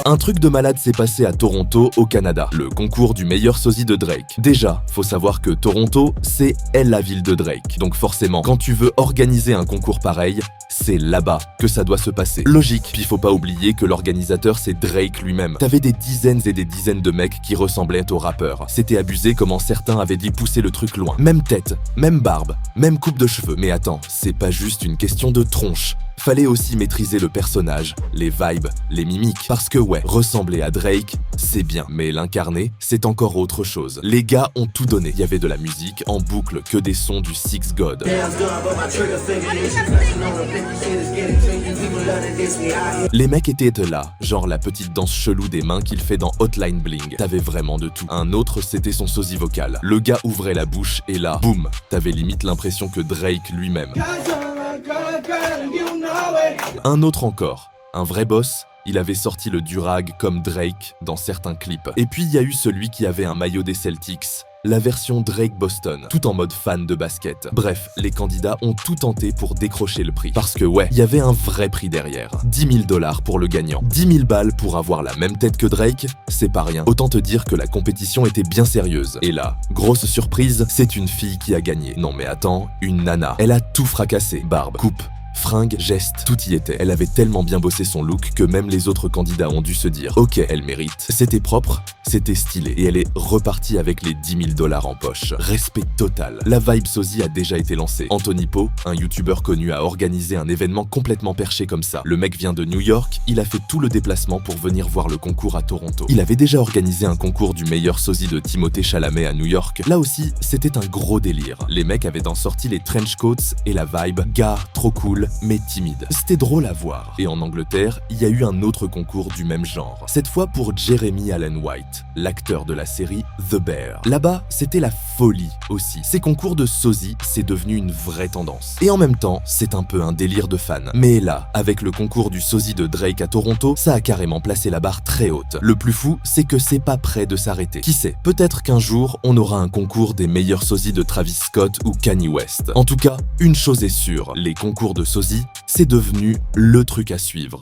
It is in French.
Un truc de malade s'est passé à Toronto, au Canada, le concours du meilleur sosie de Drake. Déjà, faut savoir que Toronto, c'est la ville de Drake. Donc forcément, quand tu veux organiser un concours pareil, c'est là-bas que ça doit se passer. Logique, puis faut pas oublier que l'organisateur c'est Drake lui-même. T'avais des dizaines et des dizaines de mecs qui ressemblaient aux rappeurs. C'était abusé comment certains avaient dit pousser le truc loin. Même tête, même barbe, même coupe de cheveux. Mais attends, c'est pas juste une question de tronche. Fallait aussi maîtriser le personnage, les vibes, les mimiques. Parce que ouais, ressembler à Drake, c'est bien. Mais l'incarner, c'est encore autre chose. Les gars ont tout donné. Il y avait de la musique en boucle, que des sons du Six God. Les mecs étaient là, genre la petite danse chelou des mains qu'il fait dans Hotline Bling. T'avais vraiment de tout. Un autre, c'était son sosie vocal. Le gars ouvrait la bouche et là, boum, t'avais limite l'impression que Drake lui-même. Un autre encore, un vrai boss, il avait sorti le durag comme Drake dans certains clips. Et puis il y a eu celui qui avait un maillot des Celtics, la version Drake Boston, tout en mode fan de basket. Bref, les candidats ont tout tenté pour décrocher le prix. Parce que ouais, il y avait un vrai prix derrière. 10 000 $ pour le gagnant. 10 000 balles pour avoir la même tête que Drake, c'est pas rien. Autant te dire que la compétition était bien sérieuse. Et là, grosse surprise, c'est une fille qui a gagné. Non mais attends, une nana. Elle a tout fracassé. Barbe, coupe, fringues, gestes, tout y était. Elle avait tellement bien bossé son look que même les autres candidats ont dû se dire « Ok, elle mérite ». C'était propre, c'était stylé, et elle est repartie avec les 10 000 $ en poche. Respect total. La vibe sosie a déjà été lancée. Anthony Poe, un youtubeur connu, a organisé un événement complètement perché comme ça. Le mec vient de New York, il a fait tout le déplacement pour venir voir le concours à Toronto. Il avait déjà organisé un concours du meilleur sosie de Timothée Chalamet à New York. Là aussi, c'était un gros délire. Les mecs avaient en sorti les trench coats et la vibe « gars, trop cool », mais timide. C'était drôle à voir. Et en Angleterre, il y a eu un autre concours du même genre. Cette fois pour Jeremy Allen White, l'acteur de la série The Bear. Là-bas, c'était la folie aussi. Ces concours de sosie, c'est devenu une vraie tendance. Et en même temps, c'est un peu un délire de fans. Mais là, avec le concours du sosie de Drake à Toronto, ça a carrément placé la barre très haute. Le plus fou, c'est que c'est pas prêt de s'arrêter. Qui sait, peut-être qu'un jour, on aura un concours des meilleurs sosies de Travis Scott ou Kanye West. En tout cas, une chose est sûre, les concours de sosie, c'est devenu le truc à suivre.